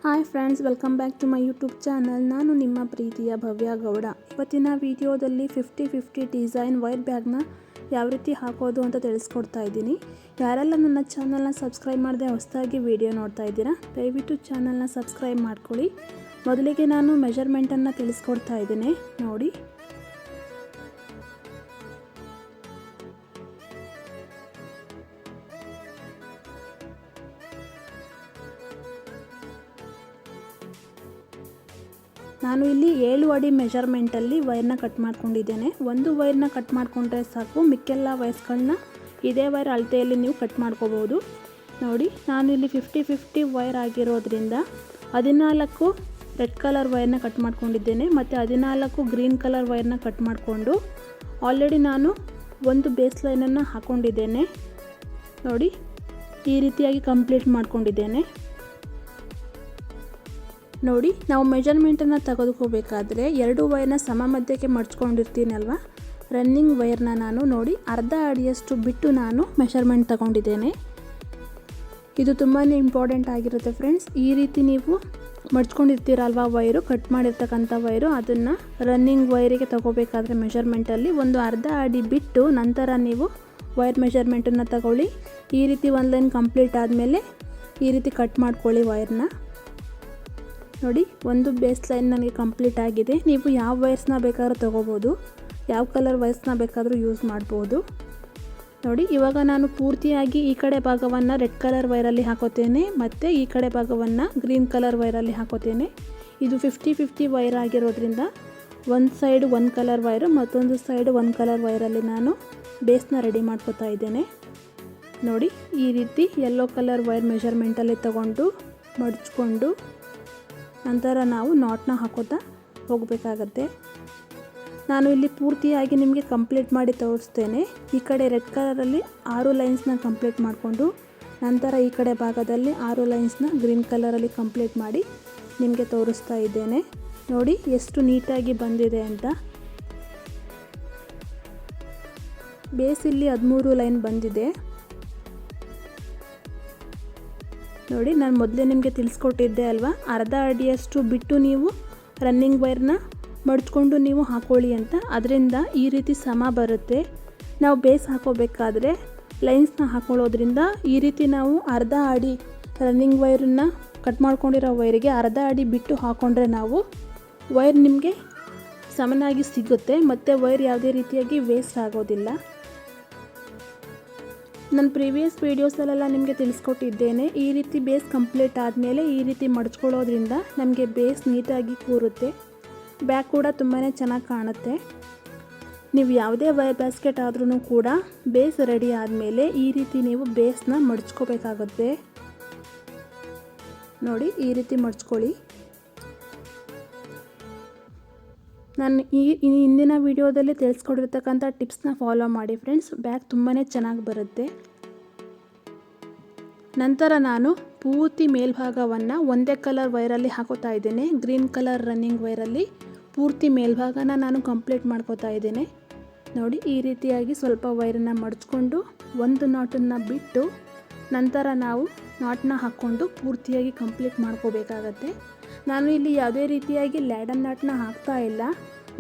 Hi friends, welcome back to my YouTube channel. ನಾನು ನಿಮ್ಮ ಪ್ರೀತಿಯ ಭವ್ಯ ಗೌಡ. ಇವತ್ತಿನ ವಿಡಿಯೋದಲ್ಲಿ 50-50 ಡಿಸೈನ್ ವೈರ್ ಬ್ಯಾಗ್ನ ಯಾವ ರೀತಿ ಹಾಕೋದು ಅಂತ ತಿಳಿಸ್ಕೊಡ್ತಾ ಇದ್ದೀನಿ. ಯಾರೆಲ್ಲ ನನ್ನ ಚಾನಲ್ನ ಸಬ್ಸ್ಕ್ರೈಬ್ ಮಾಡದೆ ಹೊಸದಾಗಿ ವಿಡಿಯೋ ನೋಡ್ತಾ ಇದ್ದೀರಾ, ದಯವಿಟ್ಟು ಚಾನಲ್ನ ಸಬ್ಸ್ಕ್ರೈಬ್ ಮಾಡ್ಕೊಳ್ಳಿ. ಮೊದಲಿಗೆ ನಾನು ಮೆಜರ್ಮೆಂಟನ್ನು ತಿಳಿಸ್ಕೊಡ್ತಾ ಇದ್ದೀನಿ ನೋಡಿ. ನಾನು ಇಲ್ಲಿ 7 ಅಡಿ ಮೆಜರ್ಮೆಂಟಲ್ಲಿ ವೈರ್ನ ಕಟ್ ಮಾಡ್ಕೊಂಡಿದ್ದೇನೆ. ಒಂದು ವೈರ್ನ ಕಟ್ ಮಾಡಿಕೊಂಡ್ರೆ ಸಾಕು, ಮಿಕ್ಕೆಲ್ಲ ವೈರ್ಸ್ಗಳನ್ನ ಇದೇ ವೈರ್ ಅಳತೆಯಲ್ಲಿ ನೀವು ಕಟ್ ಮಾಡ್ಕೋಬೋದು. ನೋಡಿ, ನಾನು ಇಲ್ಲಿ 50-50 ವೈರ್ ಆಗಿರೋದ್ರಿಂದ 14 ರೆಡ್ ಕಲರ್ ವೈರ್ನ ಕಟ್ ಮಾಡ್ಕೊಂಡಿದ್ದೇನೆ ಮತ್ತು 14 ಗ್ರೀನ್ ಕಲರ್ ವೈರ್ನ ಕಟ್ ಮಾಡಿಕೊಂಡು ಆಲ್ರೆಡಿ ನಾನು ಒಂದು ಬೇಸ್ ಲೈನನ್ನು ಹಾಕ್ಕೊಂಡಿದ್ದೇನೆ. ನೋಡಿ, ಈ ರೀತಿಯಾಗಿ ಕಂಪ್ಲೀಟ್ ಮಾಡ್ಕೊಂಡಿದ್ದೇನೆ. ನೋಡಿ, ನಾವು ಮೆಜರ್ಮೆಂಟನ್ನು ತೆಗೆದುಕೋಬೇಕಾದ್ರೆ 2 ವೈರ್ನ ಸಮ ಮಧ್ಯಕ್ಕೆ ಮಡ್ಚ್ಕೊಂಡಿರ್ತೀನಲ್ವ, ರನ್ನಿಂಗ್ ವೈರ್ನ ನಾನು ನೋಡಿ ಅರ್ಧ ಅಡಿಯಷ್ಟು ಬಿಟ್ಟು ನಾನು ಮೆಷರ್ಮೆಂಟ್ ತಗೊಂಡಿದ್ದೇನೆ. ಇದು ತುಂಬಾ ಇಂಪಾರ್ಟೆಂಟ್ ಆಗಿರುತ್ತೆ ಫ್ರೆಂಡ್ಸ್. ಈ ರೀತಿ ನೀವು ಮಡ್ಚ್ಕೊಂಡಿರ್ತೀರಲ್ವ ವೈರು, ಕಟ್ ಮಾಡಿರ್ತಕ್ಕಂಥ ವೈರು, ಅದನ್ನು ರನ್ನಿಂಗ್ ವೈರಿಗೆ ತಗೋಬೇಕಾದ್ರೆ ಮೆಷರ್ಮೆಂಟಲ್ಲಿ ಒಂದು ಅರ್ಧ ಅಡಿ ಬಿಟ್ಟು ನಂತರ ನೀವು ವೈರ್ ಮೆಷರ್ಮೆಂಟನ್ನು ತಗೊಳ್ಳಿ. ಈ ರೀತಿ ಒಂದು ಲೈನ್ ಕಂಪ್ಲೀಟ್ ಆದಮೇಲೆ ಈ ರೀತಿ ಕಟ್ ಮಾಡ್ಕೊಳ್ಳಿ ವೈರ್ನ. ನೋಡಿ, ಒಂದು ಬೇಸ್ ಲೈನ್ ನನಗೆ ಕಂಪ್ಲೀಟ್ ಆಗಿದೆ. ನೀವು ಯಾವ ವೈರ್ಸ್ನ ಬೇಕಾದ್ರೂ ತೊಗೋಬೋದು, ಯಾವ ಕಲರ್ ವೈರ್ಸ್ನ ಬೇಕಾದರೂ ಯೂಸ್ ಮಾಡ್ಬೋದು. ನೋಡಿ, ಇವಾಗ ನಾನು ಪೂರ್ತಿಯಾಗಿ ಈ ಕಡೆ ಭಾಗವನ್ನು ರೆಡ್ ಕಲರ್ ವೈರಲ್ಲಿ ಹಾಕೋತೇನೆ ಮತ್ತು ಈ ಕಡೆ ಭಾಗವನ್ನು ಗ್ರೀನ್ ಕಲರ್ ವೈರಲ್ಲಿ ಹಾಕೋತೇನೆ. ಇದು 50-50 ವೈರ್ ಆಗಿರೋದ್ರಿಂದ ಒಂದು ಸೈಡ್ ಒಂದು ಕಲರ್ ವೈರು, ಮತ್ತೊಂದು ಸೈಡ್ ಒಂದು ಕಲರ್ ವೈರಲ್ಲಿ ನಾನು ಬೇಸ್ನ ರೆಡಿ ಮಾಡ್ಕೋತಾ ಇದ್ದೇನೆ. ನೋಡಿ, ಈ ರೀತಿ ಯೆಲ್ಲೋ ಕಲರ್ ವೈರ್ ಮೆಷರ್ಮೆಂಟಲ್ಲಿ ತಗೊಂಡು ಮಡ್ಚ್ಕೊಂಡು ನಂತರ ನಾವು ನಾಟ್ನ ಹಾಕೋತಾ ಹೋಗಬೇಕಾಗತ್ತೆ. ನಾನು ಇಲ್ಲಿ ಪೂರ್ತಿಯಾಗಿ ನಿಮಗೆ ಕಂಪ್ಲೀಟ್ ಮಾಡಿ ತೋರಿಸ್ತೇನೆ. ಈ ಕಡೆ ರೆಡ್ ಕಲರಲ್ಲಿ 6 ಲೈನ್ಸ್ನ ಕಂಪ್ಲೀಟ್ ಮಾಡಿಕೊಂಡು ನಂತರ ಈ ಕಡೆ ಭಾಗದಲ್ಲಿ 6 ಲೈನ್ಸ್ನ ಗ್ರೀನ್ ಕಲರಲ್ಲಿ ಕಂಪ್ಲೀಟ್ ಮಾಡಿ ನಿಮಗೆ ತೋರಿಸ್ತಾ ಇದ್ದೇನೆ. ನೋಡಿ ಎಷ್ಟು ನೀಟಾಗಿ ಬಂದಿದೆ ಅಂತ. ಬೇಸ್ ಇಲ್ಲಿ 13 ಲೈನ್ ಬಂದಿದೆ. ನೋಡಿ, ನಾನು ಮೊದಲೇ ನಿಮಗೆ ತಿಳಿಸ್ಕೊಟ್ಟಿದ್ದೆ ಅಲ್ವಾ, ಅರ್ಧ ಅಡಿಯಷ್ಟು ಬಿಟ್ಟು ನೀವು ರನ್ನಿಂಗ್ ವೈರ್ನ ಮಡ್ಚ್ಕೊಂಡು ನೀವು ಹಾಕೊಳ್ಳಿ ಅಂತ. ಅದರಿಂದ ಈ ರೀತಿ ಸಮ ಬರುತ್ತೆ. ನಾವು ಬೇಸ್ ಹಾಕೋಬೇಕಾದ್ರೆ ಲೈನ್ಸ್ನ ಹಾಕೊಳ್ಳೋದ್ರಿಂದ ಈ ರೀತಿ ನಾವು ಅರ್ಧ ಅಡಿ ರನ್ನಿಂಗ್ ವೈರನ್ನು ಕಟ್ ಮಾಡ್ಕೊಂಡಿರೋ ವೈರಿಗೆ ಅರ್ಧ ಅಡಿ ಬಿಟ್ಟು ಹಾಕ್ಕೊಂಡ್ರೆ ನಾವು ವೈರ್ ನಿಮಗೆ ಸಮನಾಗಿ ಸಿಗುತ್ತೆ ಮತ್ತು ವೈರ್ ಯಾವುದೇ ರೀತಿಯಾಗಿ ವೇಸ್ಟ್ ಆಗೋದಿಲ್ಲ. ನನ್ನ ಪ್ರೀವಿಯಸ್ ವೀಡಿಯೋಸಲ್ಲೆಲ್ಲ ನಿಮಗೆ ತಿಳಿಸ್ಕೊಟ್ಟಿದ್ದೇನೆ. ಈ ರೀತಿ ಬೇಸ್ ಕಂಪ್ಲೀಟ್ ಆದಮೇಲೆ ಈ ರೀತಿ ಮಡ್ಚ್ಕೊಳ್ಳೋದ್ರಿಂದ ನಮಗೆ ಬೇಸ್ ನೀಟಾಗಿ ಕೂರುತ್ತೆ, ಬ್ಯಾಗ್ ಕೂಡ ತುಂಬಾ ಚೆನ್ನಾಗಿ ಕಾಣುತ್ತೆ. ನೀವು ಯಾವುದೇ ವೈರ್ ಬ್ಯಾಸ್ಕೆಟ್ ಆದ್ರೂ ಕೂಡ ಬೇಸ್ ರೆಡಿ ಆದಮೇಲೆ ಈ ರೀತಿ ನೀವು ಬೇಸ್ನ ಮಡ್ಚ್ಕೋಬೇಕಾಗುತ್ತೆ. ನೋಡಿ, ಈ ರೀತಿ ಮಡ್ಚ್ಕೊಳ್ಳಿ. ನಾನು ಹಿಂದಿನ ವಿಡಿಯೋದಲ್ಲಿ ತಿಳಿಸ್ಕೊಡಿರ್ತಕ್ಕಂಥ ಟಿಪ್ಸ್ನ ಫಾಲೋ ಮಾಡಿ ಫ್ರೆಂಡ್ಸ್, ಬ್ಯಾಗ್ ತುಂಬಾ ಚೆನ್ನಾಗಿ ಬರುತ್ತೆ. ನಂತರ ನಾನು ಪೂರ್ತಿ ಮೇಲ್ಭಾಗವನ್ನು ಒಂದೇ ಕಲರ್ ವೈರಲ್ಲಿ ಹಾಕೋತಾ ಇದ್ದೇನೆ. ಗ್ರೀನ್ ಕಲರ್ ರನ್ನಿಂಗ್ ವೈರಲ್ಲಿ ಪೂರ್ತಿ ಮೇಲ್ಭಾಗನ ನಾನು ಕಂಪ್ಲೀಟ್ ಮಾಡ್ಕೋತಾ ಇದ್ದೇನೆ. ನೋಡಿ, ಈ ರೀತಿಯಾಗಿ ಸ್ವಲ್ಪ ವೈರನ್ನು ಮಡ್ಚ್ಕೊಂಡು ಒಂದು ನಾಟನ್ನು ಬಿಟ್ಟು ನಂತರ ನಾವು ನಾಟನ್ನ ಹಾಕ್ಕೊಂಡು ಪೂರ್ತಿಯಾಗಿ ಕಂಪ್ಲೀಟ್ ಮಾಡ್ಕೋಬೇಕಾಗತ್ತೆ. ನಾನು ಇಲ್ಲಿ ಯಾವುದೇ ರೀತಿಯಾಗಿ ಲ್ಯಾಡರ್ ನಾಟನ್ನ ಹಾಕ್ತಾ ಇಲ್ಲ,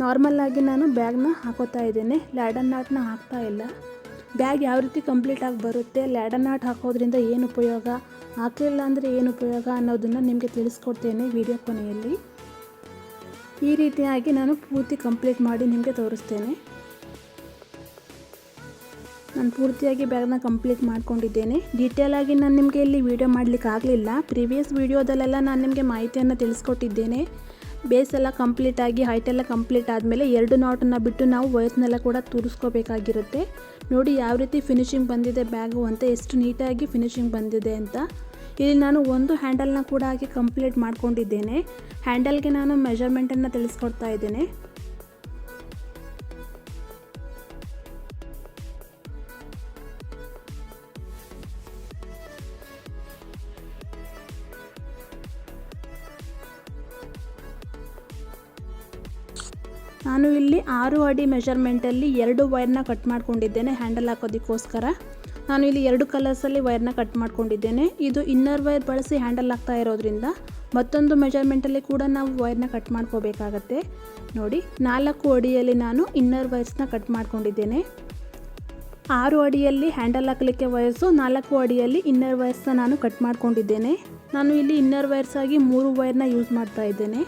ನಾರ್ಮಲ್ಲಾಗಿ ನಾನು ಬ್ಯಾಗ್ನ ಹಾಕೋತಾ ಇದ್ದೇನೆ, ಲ್ಯಾಡರ್ ನಾಟನ್ನ ಹಾಕ್ತಾ ಇಲ್ಲ. ಬ್ಯಾಗ್ ಯಾವ ರೀತಿ ಕಂಪ್ಲೀಟಾಗಿ ಬರುತ್ತೆ, ಲ್ಯಾಡರ್ ನಾಟ್ ಹಾಕೋದ್ರಿಂದ ಏನು ಉಪಯೋಗ, ಹಾಕಲಿಲ್ಲ ಅಂದರೆ ಏನು ಉಪಯೋಗ ಅನ್ನೋದನ್ನು ನಿಮಗೆ ತಿಳಿಸ್ಕೊಡ್ತೇನೆ ವಿಡಿಯೋ ಕೊನೆಯಲ್ಲಿ. ಈ ರೀತಿಯಾಗಿ ನಾನು ಪೂರ್ತಿ ಕಂಪ್ಲೀಟ್ ಮಾಡಿ ನಿಮಗೆ ತೋರಿಸ್ತೇನೆ. ನಾನು ಪೂರ್ತಿಯಾಗಿ ಬ್ಯಾಗ್ನ ಕಂಪ್ಲೀಟ್ ಮಾಡ್ಕೊಂಡಿದ್ದೇನೆ. ಡೀಟೇಲಾಗಿ ನಾನು ನಿಮಗೆ ಇಲ್ಲಿ ವಿಡಿಯೋ ಮಾಡಲಿಕ್ಕೆ ಆಗಲಿಲ್ಲ. ಪ್ರೀವಿಯಸ್ ವಿಡಿಯೋದಲ್ಲೆಲ್ಲ ನಾನು ನಿಮಗೆ ಮಾಹಿತಿಯನ್ನು ತಿಳಿಸ್ಕೊಟ್ಟಿದ್ದೇನೆ. ಬೇಸ್ ಎಲ್ಲ ಕಂಪ್ಲೀಟಾಗಿ ಹೈಟೆಲ್ಲ ಕಂಪ್ಲೀಟ್ ಆದಮೇಲೆ 2 ನಾಟನ್ನು ಬಿಟ್ಟು ನಾವು ವೈರ್ಸ್ನೆಲ್ಲ ಕೂಡ ತೂರಿಸ್ಕೋಬೇಕಾಗಿರುತ್ತೆ. ನೋಡಿ ಯಾವ ರೀತಿ ಫಿನಿಶಿಂಗ್ ಬಂದಿದೆ ಬ್ಯಾಗು ಅಂತ, ಎಷ್ಟು ನೀಟಾಗಿ ಫಿನಿಶಿಂಗ್ ಬಂದಿದೆ ಅಂತ. ಇಲ್ಲಿ ನಾನು ಒಂದು ಹ್ಯಾಂಡಲ್ನ ಕೂಡ ಹಾಕಿ ಕಂಪ್ಲೀಟ್ ಮಾಡ್ಕೊಂಡಿದ್ದೇನೆ. ಹ್ಯಾಂಡಲ್ಗೆ ನಾನು ಮೆಜರ್ಮೆಂಟನ್ನು ತಿಳಿಸ್ಕೊಡ್ತಾ ಇದ್ದೇನೆ. ನಾನು ಇಲ್ಲಿ 6 ಅಡಿ ಮೆಜರ್ಮೆಂಟಲ್ಲಿ 2 ವೈರ್ನ ಕಟ್ ಮಾಡ್ಕೊಂಡಿದ್ದೇನೆ ಹ್ಯಾಂಡಲ್ ಹಾಕೋದಕ್ಕೋಸ್ಕರ. ನಾನು ಇಲ್ಲಿ 2 ಕಲರ್ಸಲ್ಲಿ ವೈರ್ನ ಕಟ್ ಮಾಡ್ಕೊಂಡಿದ್ದೇನೆ. ಇದು ಇನ್ನರ್ ವೈರ್ ಬಳಸಿ ಹ್ಯಾಂಡಲ್ ಆಗ್ತಾ ಇರೋದ್ರಿಂದ ಮತ್ತೊಂದು ಮೆಜರ್ಮೆಂಟಲ್ಲಿ ಕೂಡ ನಾವು ವೈರ್ನ ಕಟ್ ಮಾಡ್ಕೋಬೇಕಾಗತ್ತೆ. ನೋಡಿ 4 ಅಡಿಯಲ್ಲಿ ನಾನು ಇನ್ನರ್ ವೈರ್ಸ್ನ ಕಟ್ ಮಾಡ್ಕೊಂಡಿದ್ದೇನೆ. 6 ಅಡಿಯಲ್ಲಿ ಹ್ಯಾಂಡಲ್ ಹಾಕಲಿಕ್ಕೆ ವೈರ್ಸು, 4 ಅಡಿಯಲ್ಲಿ ಇನ್ನರ್ ವೈರ್ಸ್ನ ನಾನು ಕಟ್ ಮಾಡ್ಕೊಂಡಿದ್ದೇನೆ. ನಾನು ಇಲ್ಲಿ ಇನ್ನರ್ ವೈರ್ಸ್ ಆಗಿ 3 ವೈರ್ನ ಯೂಸ್ ಮಾಡ್ತಾ ಇದ್ದೇನೆ.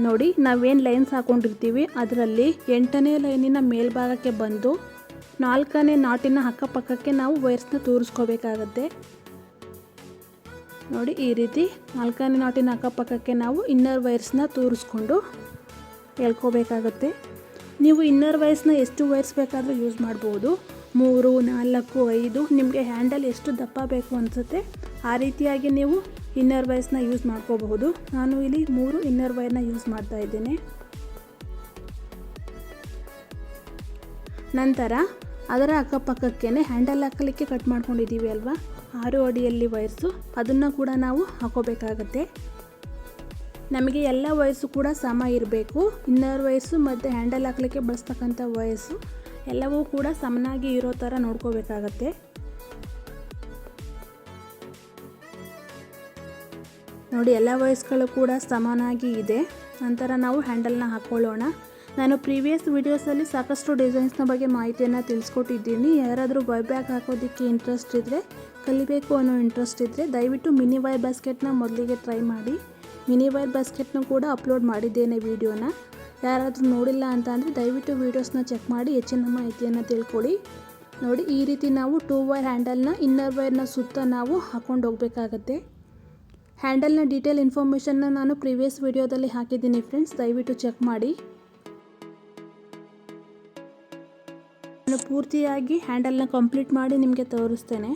ನೋಡಿ ನಾವೇನು ಲೈನ್ಸ್ ಹಾಕ್ಕೊಂಡಿರ್ತೀವಿ ಅದರಲ್ಲಿ 8ನೇ ಲೈನಿನ ಮೇಲ್ಭಾಗಕ್ಕೆ ಬಂದು 4ನೇ ನಾಟಿನ ಅಕ್ಕಪಕ್ಕಕ್ಕೆ ನಾವು ವೈರ್ಸ್ನ ತೂರಿಸ್ಕೋಬೇಕಾಗತ್ತೆ. ನೋಡಿ ಈ ರೀತಿ 4ನೇ ನಾಟಿನ ಅಕ್ಕಪಕ್ಕಕ್ಕೆ ನಾವು ಇನ್ನರ್ ವೈರ್ಸ್ನ ತೂರಿಸ್ಕೊಂಡು ಎಳ್ಕೋಬೇಕಾಗತ್ತೆ. ನೀವು ಇನ್ನರ್ ವೈರ್ಸ್ನ ಎಷ್ಟು ವೈರ್ಸ್ ಬೇಕಾದರೂ ಯೂಸ್ ಮಾಡ್ಬೋದು. 3, 4, 5 ನಿಮಗೆ ಹ್ಯಾಂಡಲ್ ಎಷ್ಟು ದಪ್ಪ ಬೇಕು ಅನಿಸುತ್ತೆ ಆ ರೀತಿಯಾಗಿ ನೀವು ಇನ್ನರ್ ವೈರ್ಸ್ನ ಯೂಸ್ ಮಾಡ್ಕೋಬಹುದು. ನಾನು ಇಲ್ಲಿ 3 ಇನ್ನರ್ ವೈರ್ನ ಯೂಸ್ ಮಾಡ್ತಾ ಇದ್ದೇನೆ. ನಂತರ ಅದರ ಅಕ್ಕಪಕ್ಕಕ್ಕೆ ಹ್ಯಾಂಡಲ್ ಹಾಕಲಿಕ್ಕೆ ಕಟ್ ಮಾಡ್ಕೊಂಡಿದ್ದೀವಿ ಅಲ್ವಾ 6 ಅಡಿಯಲ್ಲಿ ವೈರ್ಸು, ಅದನ್ನು ಕೂಡ ನಾವು ಹಾಕೋಬೇಕಾಗತ್ತೆ. ನಮಗೆ ಎಲ್ಲ ವೈರ್ಸು ಕೂಡ ಸಮ ಇರಬೇಕು. ಇನ್ನರ್ ವೈರ್ಸು ಮತ್ತು ಹ್ಯಾಂಡಲ್ ಹಾಕಲಿಕ್ಕೆ ಬಳಸ್ತಕ್ಕಂಥ ವೈರ್ಸು ಎಲ್ಲವೂ ಕೂಡ ಸಮನಾಗಿ ಇರೋ ಥರ ನೋಡ್ಕೋಬೇಕಾಗತ್ತೆ. ನೋಡಿ ಎಲ್ಲ ವೈರ್ಸ್ಗಳು ಕೂಡ ಸಮಾನಾಗಿ ಇದೆ. ನಂತರ ನಾವು ಹ್ಯಾಂಡಲ್ನ ಹಾಕ್ಕೊಳ್ಳೋಣ. ನಾನು ಪ್ರೀವಿಯಸ್ ವೀಡಿಯೋಸಲ್ಲಿ ಸಾಕಷ್ಟು ಡಿಸೈನ್ಸ್ನ ಬಗ್ಗೆ ಮಾಹಿತಿಯನ್ನು ತಿಳಿಸ್ಕೊಟ್ಟಿದ್ದೀನಿ. ಯಾರಾದರೂ ವೈರ್ ಬ್ಯಾಗ್ ಹಾಕೋದಕ್ಕೆ ಇಂಟ್ರೆಸ್ಟ್ ಇದ್ದರೆ, ಕಲಿಬೇಕು ಅನ್ನೋ ಇಂಟ್ರೆಸ್ಟ್ ಇದ್ದರೆ ದಯವಿಟ್ಟು ಮಿನಿ ವೈರ್ ಬಾಸ್ಕೆಟ್ನ ಮೊದಲಿಗೆ ಟ್ರೈ ಮಾಡಿ. ಮಿನಿ ವೈರ್ ಬಾಸ್ಕೆಟ್ನ ಕೂಡ ಅಪ್ಲೋಡ್ ಮಾಡಿದ್ದೇನೆ ವಿಡಿಯೋನ. ಯಾರಾದರೂ ನೋಡಿಲ್ಲ ಅಂತ ಅಂದರೆ ದಯವಿಟ್ಟು ವೀಡಿಯೋಸ್ನ ಚೆಕ್ ಮಾಡಿ ಹೆಚ್ಚಿನ ಮಾಹಿತಿಯನ್ನು ತಿಳ್ಕೊಳ್ಳಿ. ನೋಡಿ ಈ ರೀತಿ ನಾವು 2 ವೈರ್ ಹ್ಯಾಂಡಲ್ನ ಇನ್ನರ್ ವೈರ್ನ ಸುತ್ತ ನಾವು ಹಾಕ್ಕೊಂಡು ಹೋಗಬೇಕಾಗತ್ತೆ. ಹ್ಯಾಂಡಲ್ನ ಡೀಟೇಲ್ ಇನ್ಫಾರ್ಮೇಷನ್ನ ನಾನು ಪ್ರೀವಿಯಸ್ ವಿಡಿಯೋದಲ್ಲಿ ಹಾಕಿದ್ದೀನಿ ಫ್ರೆಂಡ್ಸ್, ದಯವಿಟ್ಟು ಚೆಕ್ ಮಾಡಿ. ನಾನು ಪೂರ್ತಿಯಾಗಿ ಹ್ಯಾಂಡಲ್ನ ಕಂಪ್ಲೀಟ್ ಮಾಡಿ ನಿಮಗೆ ತೋರಿಸ್ತೇನೆ.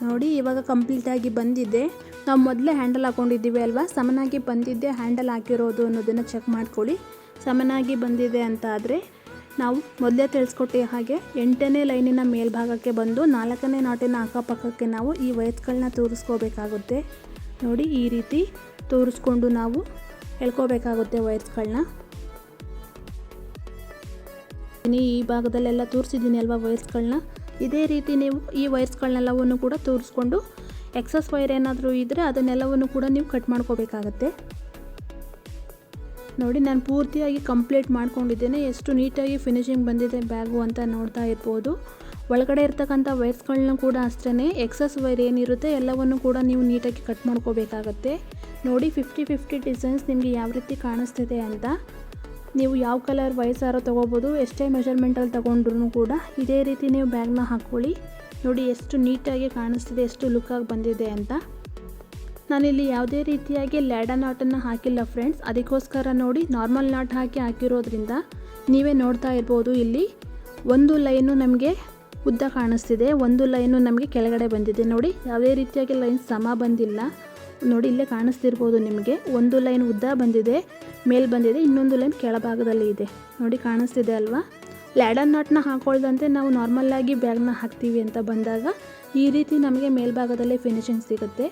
ನೋಡಿ ಇವಾಗ ಕಂಪ್ಲೀಟಾಗಿ ಬಂದಿದೆ. ನಾವು ಮೊದಲೇ ಹ್ಯಾಂಡಲ್ ಹಾಕ್ಕೊಂಡಿದ್ದೀವಿ ಅಲ್ವಾ, ಸಮನಾಗಿ ಬಂದಿದ್ದೆ ಹ್ಯಾಂಡಲ್ ಹಾಕಿರೋದು ಅನ್ನೋದನ್ನು ಚೆಕ್ ಮಾಡ್ಕೊಳ್ಳಿ. ಸಮನಾಗಿ ಬಂದಿದೆ ಅಂತ ಆದರೆ ನಾವು ಮೊದಲೇ ತಿಳಿಸ್ಕೊಟ್ಟೆ ಹಾಗೆ 8ನೇ ಲೈನಿನ ಮೇಲ್ಭಾಗಕ್ಕೆ ಬಂದು 4ನೇ ನಾಟಿನ ಅಕ್ಕಪಕ್ಕಕ್ಕೆ ನಾವು ಈ ವೈರ್ಸ್ಗಳನ್ನ ತೂರಿಸ್ಕೋಬೇಕಾಗುತ್ತೆ. ನೋಡಿ ಈ ರೀತಿ ತೂರಿಸ್ಕೊಂಡು ನಾವು ಎಳ್ಕೋಬೇಕಾಗುತ್ತೆ ವೈರ್ಸ್ಗಳನ್ನ. ಈ ಭಾಗದಲ್ಲೆಲ್ಲ ತೋರಿಸಿದ್ದೀನಿ ಅಲ್ವಾ ವೈರ್ಸ್ಗಳನ್ನ. ಇದೇ ರೀತಿ ನೀವು ಈ ವೈರ್ಸ್ಗಳನ್ನೆಲ್ಲವನ್ನು ಕೂಡ ತೋರಿಸ್ಕೊಂಡು ಎಕ್ಸಸ್ ವೈರ್ ಏನಾದರೂ ಇದ್ದರೆ ಅದನ್ನೆಲ್ಲವನ್ನು ಕೂಡ ನೀವು ಕಟ್ ಮಾಡ್ಕೋಬೇಕಾಗತ್ತೆ. ನೋಡಿ ನಾನು ಪೂರ್ತಿಯಾಗಿ ಕಂಪ್ಲೀಟ್ ಮಾಡ್ಕೊಂಡಿದ್ದೇನೆ. ಎಷ್ಟು ನೀಟಾಗಿ ಫಿನಿಶಿಂಗ್ ಬಂದಿದೆ ಬ್ಯಾಗು ಅಂತ ನೋಡ್ತಾ ಇರ್ಬೋದು. ಒಳಗಡೆ ಇರ್ತಕ್ಕಂಥ ವೈರ್ಸ್ಗಳನ್ನ ಕೂಡ ಅಷ್ಟೇ ಎಕ್ಸಸ್ ವೈರ್ ಏನಿರುತ್ತೆ ಎಲ್ಲವನ್ನು ಕೂಡ ನೀವು ನೀಟಾಗಿ ಕಟ್ ಮಾಡ್ಕೋಬೇಕಾಗತ್ತೆ. ನೋಡಿ 50-50 ಡಿಸೈನ್ಸ್ ನಿಮಗೆ ಯಾವ ರೀತಿ ಕಾಣಿಸ್ತಿದೆ ಅಂತ. ನೀವು ಯಾವ ಕಲರ್ ವೈರ್ಸಾರೋ ತೊಗೋಬೋದು. ಎಷ್ಟೇ ಮೆಷರ್ಮೆಂಟಲ್ಲಿ ತೊಗೊಂಡ್ರೂ ಕೂಡ ಇದೇ ರೀತಿ ನೀವು ಬ್ಯಾಗ್ನ ಹಾಕ್ಕೊಳ್ಳಿ. ನೋಡಿ ಎಷ್ಟು ನೀಟಾಗಿ ಕಾಣಿಸ್ತಿದೆ, ಎಷ್ಟು ಲುಕ್ಕಾಗಿ ಬಂದಿದೆ ಅಂತ. ನಾನಿಲ್ಲಿ ಯಾವುದೇ ರೀತಿಯಾಗಿ ಲ್ಯಾಡರ್ ನಾಟನ್ನು ಹಾಕಿಲ್ಲ ಫ್ರೆಂಡ್ಸ್, ಅದಕ್ಕೋಸ್ಕರ ನೋಡಿ ನಾರ್ಮಲ್ ನಾಟ್ ಹಾಕಿರೋದ್ರಿಂದ ನೀವೇ ನೋಡ್ತಾ ಇರ್ಬೋದು. ಇಲ್ಲಿ ಒಂದು ಲೈನು ನಮಗೆ ಉದ್ದ ಕಾಣಿಸ್ತಿದೆ, ಒಂದು ಲೈನು ನಮಗೆ ಕೆಳಗಡೆ ಬಂದಿದೆ. ನೋಡಿ ಯಾವುದೇ ರೀತಿಯಾಗಿ ಲೈನ್ ಸಮ ಬಂದಿಲ್ಲ. ನೋಡಿ ಇಲ್ಲೇ ಕಾಣಿಸ್ತಿರ್ಬೋದು ನಿಮಗೆ, ಒಂದು ಲೈನ್ ಉದ್ದ ಬಂದಿದೆ, ಮೇಲ್ ಬಂದಿದೆ, ಇನ್ನೊಂದು ಲೈನ್ ಕೆಳಭಾಗದಲ್ಲಿ ಇದೆ. ನೋಡಿ ಕಾಣಿಸ್ತಿದೆ ಅಲ್ವಾ. ಲ್ಯಾಡರ್ ನಾಟ್ನ ಹಾಕೊಳ್ದಂತೆ ನಾವು ನಾರ್ಮಲ್ಲಾಗಿ ಬ್ಯಾಗ್ನ ಹಾಕ್ತೀವಿ ಅಂತ ಬಂದಾಗ ಈ ರೀತಿ ನಮಗೆ ಮೇಲ್ಭಾಗದಲ್ಲೇ ಫಿನಿಶಿಂಗ್ ಸಿಗುತ್ತೆ.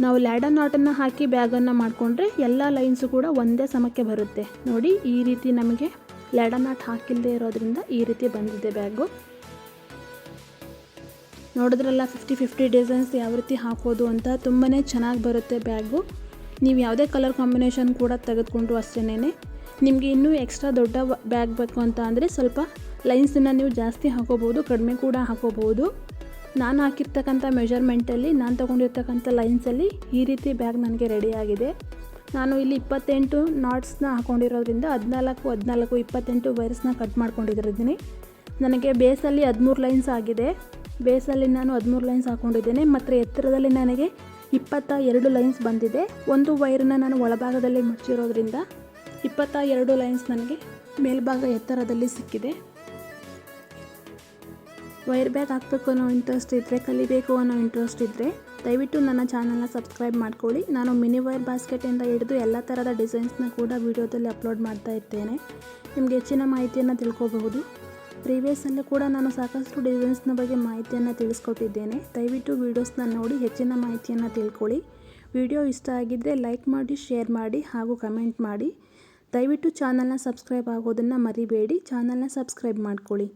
ನಾವು ಲ್ಯಾಡರ್ ನಾಟನ್ನು ಹಾಕಿ ಬ್ಯಾಗನ್ನು ಮಾಡಿಕೊಂಡ್ರೆ ಎಲ್ಲ ಲೈನ್ಸು ಕೂಡ ಒಂದೇ ಸಮಕ್ಕೆ ಬರುತ್ತೆ. ನೋಡಿ ಈ ರೀತಿ ನಮಗೆ ಲ್ಯಾಡರ್ ನಾಟ್ ಹಾಕಿಲ್ಲದೆ ಇರೋದ್ರಿಂದ ಈ ರೀತಿ ಬಂದಿದೆ ಬ್ಯಾಗು. ನೋಡಿದ್ರಲ್ಲ 50-50 ಡಿಸೈನ್ಸ್ ಯಾವ ರೀತಿ ಹಾಕೋದು ಅಂತ. ತುಂಬಾ ಚೆನ್ನಾಗಿ ಬರುತ್ತೆ ಬ್ಯಾಗು. ನೀವು ಯಾವುದೇ ಕಲರ್ ಕಾಂಬಿನೇಷನ್ ಕೂಡ ತೆಗೆದುಕೊಂಡ್ರು ಅಷ್ಟೇ. ನಿಮಗೆ ಇನ್ನೂ ಎಕ್ಸ್ಟ್ರಾ ದೊಡ್ಡ ಬ್ಯಾಗ್ ಬೇಕು ಅಂತ ಅಂದರೆ ಸ್ವಲ್ಪ ಲೈನ್ಸನ್ನು ನೀವು ಜಾಸ್ತಿ ಹಾಕೋಬೋದು, ಕಡಿಮೆ ಕೂಡ ಹಾಕೋಬೋದು. ನಾನು ಹಾಕಿರ್ತಕ್ಕಂಥ ಮೆಜರ್ಮೆಂಟಲ್ಲಿ ನಾನು ತೊಗೊಂಡಿರ್ತಕ್ಕಂಥ ಲೈನ್ಸಲ್ಲಿ ಈ ರೀತಿ ಬ್ಯಾಗ್ ನನಗೆ ರೆಡಿಯಾಗಿದೆ. ನಾನು ಇಲ್ಲಿ 28 ನಾಟ್ಸ್ನ ಹಾಕ್ಕೊಂಡಿರೋದ್ರಿಂದ 14, 28 ವೈರ್ಸ್ನ ಕಟ್ ಮಾಡ್ಕೊಂಡಿದ್ದೀನಿ. ನನಗೆ ಬೇಸಲ್ಲಿ 13 ಲೈನ್ಸ್ ಆಗಿದೆ. ಬೇಸಲ್ಲಿ ನಾನು 13 ಲೈನ್ಸ್ ಹಾಕ್ಕೊಂಡಿದ್ದೇನೆ ಮತ್ತು ಎತ್ತರದಲ್ಲಿ ನನಗೆ 22 ಲೈನ್ಸ್ ಬಂದಿದೆ. ಒಂದು ವೈರನ್ನು ನಾನು ಒಳಭಾಗದಲ್ಲಿ ಮುಚ್ಚಿರೋದ್ರಿಂದ 22 ಲೈನ್ಸ್ ನನಗೆ ಮೇಲ್ಭಾಗ ಎತ್ತರದಲ್ಲಿ ಸಿಕ್ಕಿದೆ. ವೈರ್ ಬ್ಯಾಗ್ ಹಾಕಬೇಕು ಅನ್ನೋ ಇಂಟ್ರೆಸ್ಟ್ ಇದ್ದರೆ, ಕಲಿಬೇಕು ಅನ್ನೋ ಇಂಟ್ರೆಸ್ಟ್ ಇದ್ದರೆ ದಯವಿಟ್ಟು ನನ್ನ ಚಾನಲ್ನ ಸಬ್ಸ್ಕ್ರೈಬ್ ಮಾಡ್ಕೊಳ್ಳಿ. ನಾನು ಮಿನಿ ವೈರ್ ಬಾಸ್ಕೆಟಿಂದ ಹಿಡಿದು ಎಲ್ಲ ಥರದ ಡಿಸೈನ್ಸ್ನ ಕೂಡ ವೀಡಿಯೋದಲ್ಲಿ ಅಪ್ಲೋಡ್ ಮಾಡ್ತಾ ಇರ್ತೇನೆ. ನಿಮಗೆ ಹೆಚ್ಚಿನ ಮಾಹಿತಿಯನ್ನು ತಿಳ್ಕೋಬಹುದು. ಪ್ರೀವಿಯಸ್ಸಲ್ಲೂ ಕೂಡ ನಾನು ಸಾಕಷ್ಟು ಡಿಸೈನ್ಸ್ನ ಬಗ್ಗೆ ಮಾಹಿತಿಯನ್ನು ತಿಳಿಸ್ಕೊಟ್ಟಿದ್ದೇನೆ. ದಯವಿಟ್ಟು ವೀಡಿಯೋಸ್ನ ನೋಡಿ ಹೆಚ್ಚಿನ ಮಾಹಿತಿಯನ್ನು ತಿಳ್ಕೊಳ್ಳಿ. ವಿಡಿಯೋ ಇಷ್ಟ ಆಗಿದ್ದರೆ ಲೈಕ್ ಮಾಡಿ, ಶೇರ್ ಮಾಡಿ ಹಾಗೂ ಕಮೆಂಟ್ ಮಾಡಿ. ದಯವಿಟ್ಟು ಚಾನಲ್ನ ಸಬ್ಸ್ಕ್ರೈಬ್ ಆಗೋದನ್ನು ಮರಿಬೇಡಿ. ಚಾನಲ್ನ ಸಬ್ಸ್ಕ್ರೈಬ್ ಮಾಡ್ಕೊಳ್ಳಿ.